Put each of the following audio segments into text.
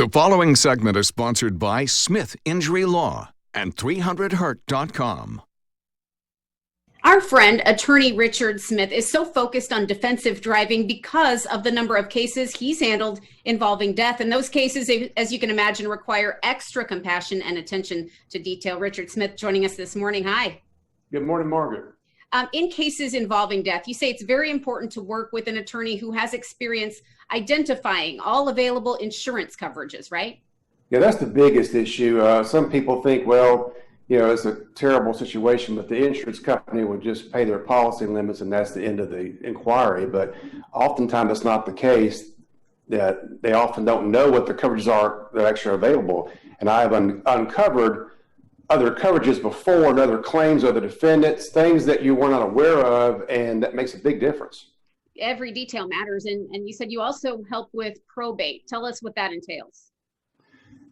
The following segment is sponsored by Smith Injury Law and 300hurt.com. Our friend, attorney Richard Smith, is so focused on defensive driving because of the number of cases he's handled involving death. And those cases, as you can imagine, require extra compassion and attention to detail. Richard Smith joining us this morning. Hi. Good morning, Margaret. In cases involving death, you say it's very important to work with an attorney who has experience identifying all available insurance coverages, right? Yeah, that's the biggest issue. Some people think, well, it's a terrible situation, but the insurance company would just pay their policy limits and that's the end of the inquiry. But oftentimes it's not the case, that they often don't know what the coverages are that are actually available. And I have uncovered other coverages before and other claims of the defendants, things that you were not aware of, and that makes a big difference. Every detail matters. And you said you also help with probate. Tell us what that entails.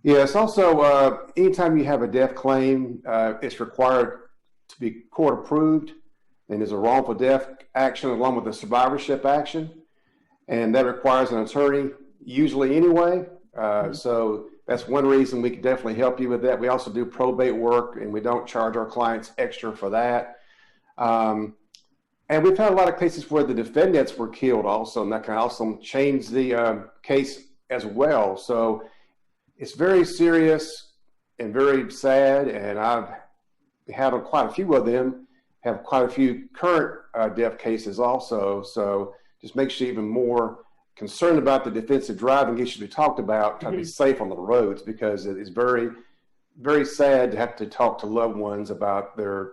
Yes, also, anytime you have a death claim, it's required to be court approved, and there's a wrongful death action along with a survivorship action, and that requires an attorney, usually anyway. So that's one reason we can definitely help you with that. We also do probate work, and we don't charge our clients extra for that. And we've had a lot of cases where the defendants were killed also, and that can also change the case as well. So it's very serious and very sad, and I've had quite a few of them, have quite a few current death cases also. So just makes you even more concerned about the defensive driving issues we talked about, trying to be safe on the roads, because it is very, very sad to have to talk to loved ones about their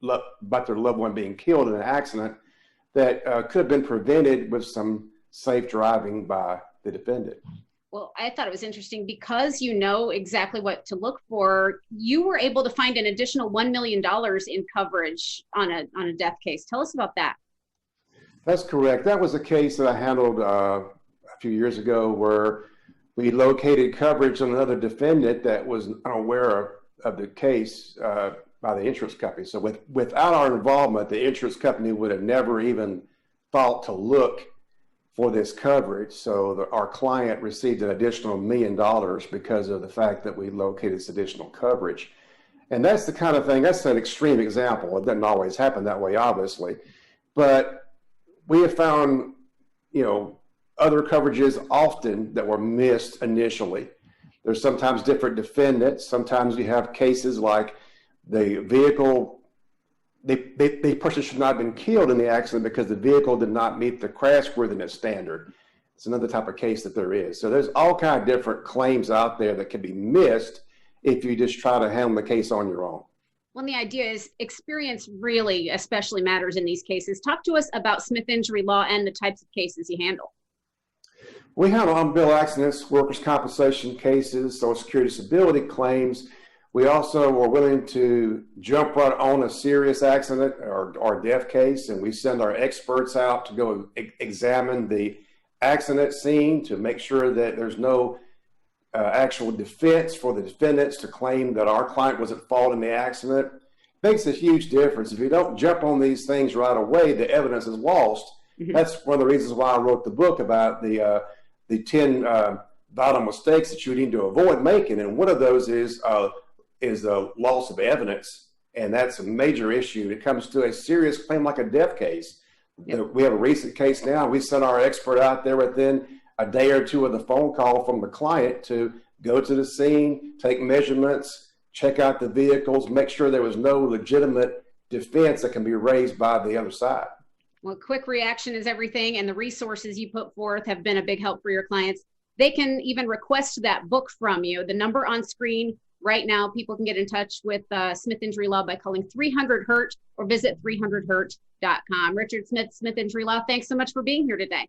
loved one being killed in an accident that could have been prevented with some safe driving by the defendant. Well, I thought it was interesting because you know exactly what to look for. You were able to find an additional $1 million in coverage on a death case. Tell us about that. That's correct. That was a case that I handled a few years ago where we located coverage on another defendant that was unaware of the case by the insurance company. So without our involvement, the insurance company would have never even thought to look for this coverage. So our client received an additional $1 million because of the fact that we located this additional coverage. And that's the kind of thing, that's an extreme example. It doesn't always happen that way, obviously. But we have found, other coverages often that were missed initially. There's sometimes different defendants. Sometimes you have cases like the vehicle, the person should not have been killed in the accident because the vehicle did not meet the crashworthiness standard. It's another type of case that there is. So there's all kinds of different claims out there that can be missed if you just try to handle the case on your own. Well, the idea is experience really especially matters in these cases. Talk to us about Smith Injury Law and the types of cases you handle. We handle unbilled accidents, workers' compensation cases, Social Security disability claims. We also are willing to jump right on a serious accident or death case, and we send our experts out to go examine the accident scene to make sure that there's no actual defense for the defendants to claim that our client was at fault in the accident. It makes a huge difference. If you don't jump on these things right away, the evidence is lost. That's one of the reasons why I wrote the book about the 10 vital mistakes that you need to avoid making. And one of those is the loss of evidence. And that's a major issue. It comes to a serious claim like a death case. Yep. We have a recent case now. We sent our expert out there within a day or two of the phone call from the client to go to the scene, take measurements, check out the vehicles, make sure there was no legitimate defense that can be raised by the other side. Well, quick reaction is everything, and the resources you put forth have been a big help for your clients. They can even request that book from you. The number on screen right now, people can get in touch with Smith Injury Law by calling 300HURT or visit 300HURT.com. Richard Smith, Smith Injury Law, thanks so much for being here today.